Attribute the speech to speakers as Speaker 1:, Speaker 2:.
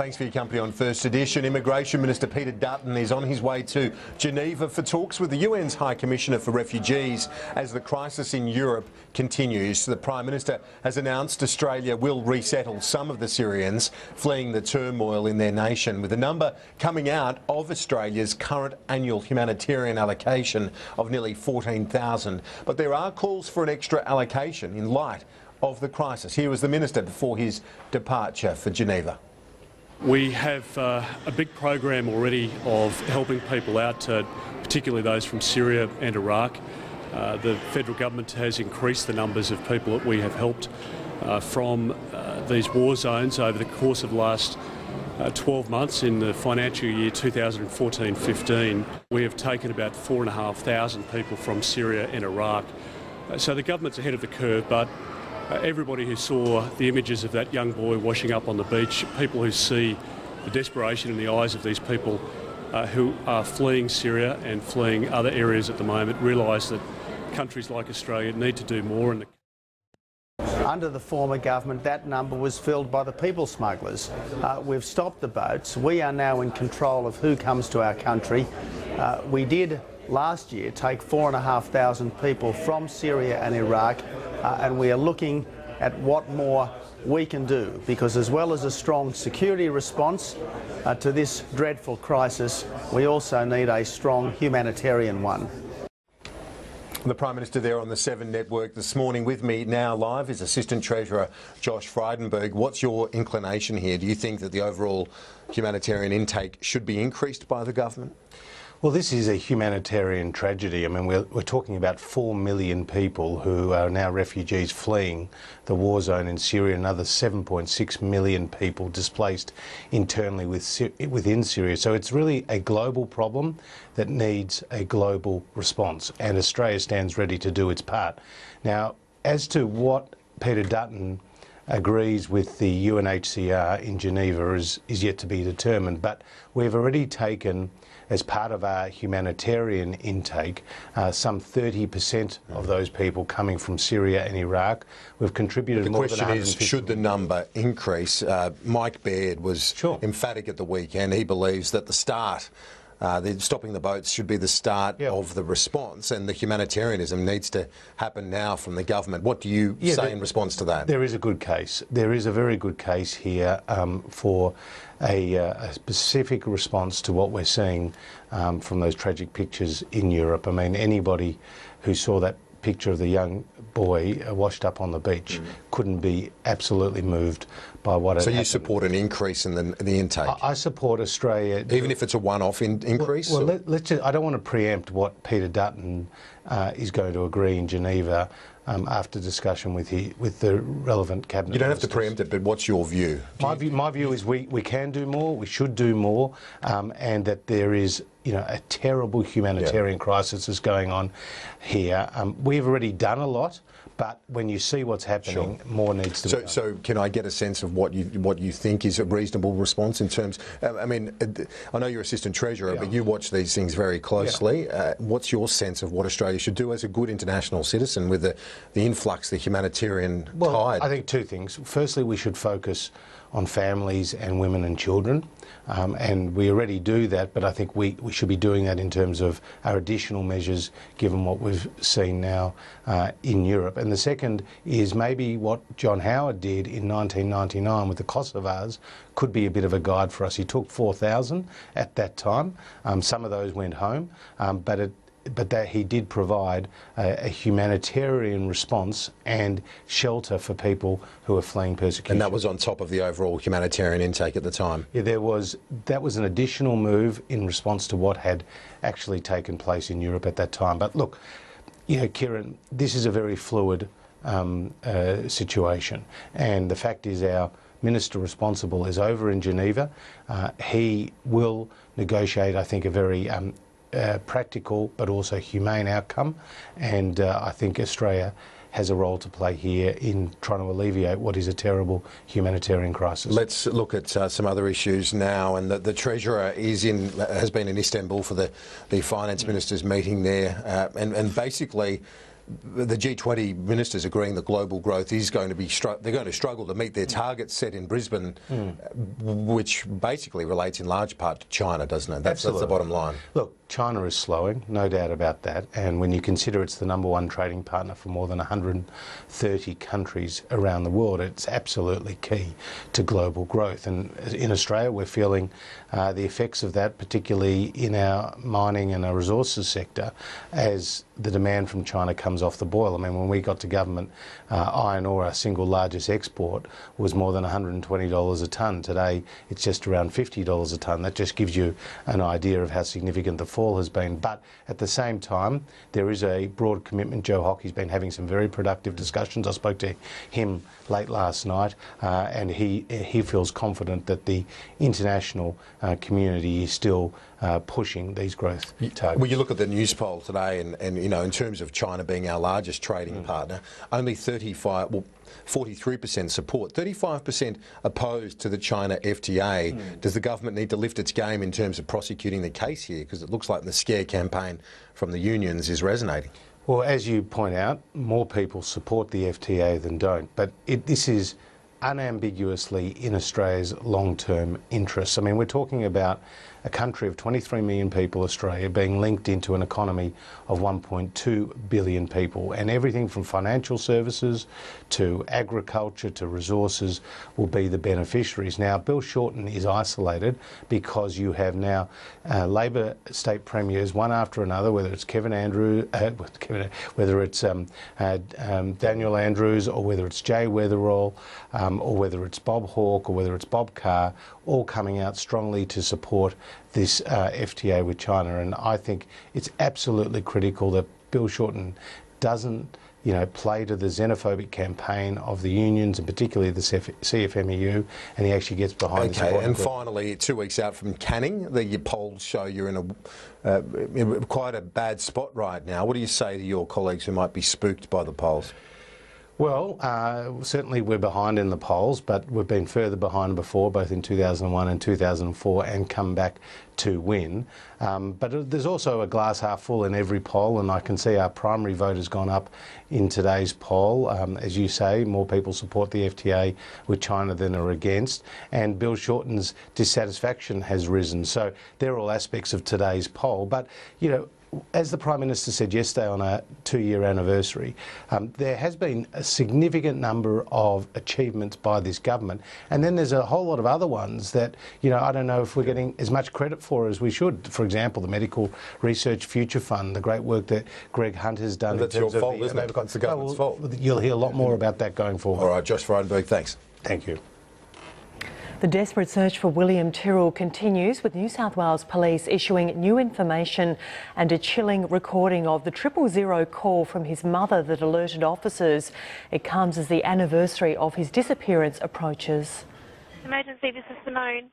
Speaker 1: Thanks for your company on First Edition. Immigration Minister Peter Dutton is on his way to Geneva for talks with the UN's High Commissioner for Refugees as the crisis in Europe continues. The Prime Minister has announced Australia will resettle some of the Syrians fleeing the turmoil in their nation, with a number coming out of Australia's current annual humanitarian allocation of nearly 14,000. But there are calls for an extra allocation in light of the crisis. Here was the Minister before his departure for Geneva.
Speaker 2: We have a big program already of helping people out, particularly those from Syria and Iraq. The federal government has increased the numbers of people that we have helped from these war zones over the course of the last 12 months. In the financial year 2014-15, we have taken about 4,500 people from Syria and Iraq. So the government's ahead of the curve, but everybody who saw the images of that young boy washing up on the beach, people who see the desperation in the eyes of these people who are fleeing Syria and fleeing other areas at the moment, realise that countries like Australia need to do more.
Speaker 3: Under the former government, that number was filled by the people smugglers. We've stopped the boats. We are now in control of who comes to our country. We did last year take 4,500 people from Syria and Iraq, and we are looking at what more we can do, because as well as a strong security response to this dreadful crisis, we also need a strong humanitarian one.
Speaker 1: The Prime Minister there on the 7 Network this morning. With me now live is Assistant Treasurer Josh Frydenberg. What's your inclination here? Do you think that the overall humanitarian intake should be increased by the government?
Speaker 4: Well, this is a humanitarian tragedy. I mean, we're talking about 4 million people who are now refugees fleeing the war zone in Syria, another 7.6 million people displaced internally within Syria. So it's really a global problem that needs a global response, and Australia stands ready to do its part. Now, as to what Peter Dutton agrees with the UNHCR in Geneva is yet to be determined, but we've already taken, as part of our humanitarian intake, some 30% of those people coming from Syria and Iraq. We've contributed more than 150.
Speaker 1: The question is, should the number increase? Mike Baird was emphatic at the weekend. He believes that the start, stopping the boats, should be the start of the response, and the humanitarianism needs to happen now from the government. What do you say in response to that?
Speaker 4: There is a good case. There is a very good case here for a specific response to what we're seeing from those tragic pictures in Europe. I mean, anybody who saw that picture of the young boy washed up on the beach couldn't be absolutely moved by what had happened.
Speaker 1: So you support an increase in the intake?
Speaker 4: I support Australia.
Speaker 1: Even if it's a one-off increase?
Speaker 4: Well, I don't want to preempt what Peter Dutton is going to agree in Geneva after discussion with the relevant cabinet.
Speaker 1: You don't have to
Speaker 4: ministers.
Speaker 1: preempt it, but what's your view?
Speaker 4: My view is we can do more, we should do more, and that there is a terrible humanitarian crisis is going on here. We've already done a lot, but when you see what's happening, more needs to be done. So
Speaker 1: can I get a sense of what you think is a reasonable response in terms? I mean, I know you're Assistant Treasurer, but you watch these things very closely. What's your sense of what Australia should do as a good international citizen with the influx, the humanitarian tide?
Speaker 4: I think two things. Firstly, we should focus on families and women and children, and we already do that, but I think we should be doing that in terms of our additional measures given what we've seen now in Europe. And the second is maybe what John Howard did in 1999 with the Kosovars could be a bit of a guide for us. He took 4,000 at that time. Some of those went home, but that he did provide a humanitarian response and shelter for people who are fleeing persecution.
Speaker 1: And that was on top of the overall humanitarian intake at the time?
Speaker 4: Yeah, that was an additional move in response to what had actually taken place in Europe at that time. But look, Kieran, this is a very fluid situation, and the fact is our Minister responsible is over in Geneva. He will negotiate, I think, a very practical but also humane outcome, and I think Australia has a role to play here in trying to alleviate what is a terrible humanitarian crisis.
Speaker 1: Let's look at some other issues now, and the Treasurer has been in Istanbul for the Finance Minister's meeting there, and basically the G20 ministers agreeing that global growth is going to be they're going to struggle to meet their targets set in Brisbane, which basically relates in large part to China, doesn't it? That's the bottom line.
Speaker 4: Look, China is slowing, no doubt about that. And when you consider it's the #1 trading partner for more than 130 countries around the world, it's absolutely key to global growth. And in Australia, we're feeling the effects of that, particularly in our mining and our resources sector, as the demand from China comes off the boil. I mean, when we got to government, iron ore, our single largest export, was more than $120 a tonne. Today, it's just around $50 a tonne. That just gives you an idea of how significant the fall has been. But at the same time, there is a broad commitment. Joe Hockey's been having some very productive discussions. I spoke to him late last night, and he feels confident that the international community is still pushing these growth targets.
Speaker 1: Well, you look at the news poll today, and you know, in terms of China being our largest trading partner, only 43% support, 35% opposed to the China FTA. Does the government need to lift its game in terms of prosecuting the case here? Because it looks like the scare campaign from the unions is resonating.
Speaker 4: Well, as you point out, more people support the FTA than don't. But this is unambiguously in Australia's long-term interests. I mean, we're talking about a country of 23 million people, Australia, being linked into an economy of 1.2 billion people, and everything from financial services to agriculture to resources will be the beneficiaries. Now, Bill Shorten is isolated because you have now Labor state premiers, one after another, whether it's whether it's Daniel Andrews, or whether it's Jay Weatherill, or whether it's Bob Hawke, or whether it's Bob Carr, all coming out strongly to support this FTA with China. And I think it's absolutely critical that Bill Shorten doesn't, you know, play to the xenophobic campaign of the unions, and particularly the CFMEU, and he actually gets behind this.
Speaker 1: Okay, and finally, 2 weeks out from Canning, the polls show you're in quite a bad spot right now. What do you say to your colleagues who might be spooked by the polls?
Speaker 4: Well, certainly we're behind in the polls, but we've been further behind before, both in 2001 and 2004, and come back to win. But there's also a glass half full in every poll, and I can see our primary vote has gone up in today's poll. As you say, more people support the FTA with China than are against, and Bill Shorten's dissatisfaction has risen. So they're all aspects of today's poll. But, you know, as the Prime Minister said yesterday on our 2-year anniversary, there has been a significant number of achievements by this government, and then there's a whole lot of other ones that, you know, I don't know if we're getting as much credit for as we should. For example, the Medical Research Future Fund, the great work that Greg Hunt has done.
Speaker 1: Well, that's your fault, isn't it? It's the government's fault.
Speaker 4: You'll hear a lot more about that going forward.
Speaker 1: All right, Josh Frydenberg, thanks.
Speaker 4: Thank you.
Speaker 5: The desperate search for William Tyrrell continues, with New South Wales Police issuing new information and a chilling recording of the 000 call from his mother that alerted officers. It comes as the anniversary of his disappearance approaches.
Speaker 6: Emergency, this is Simone.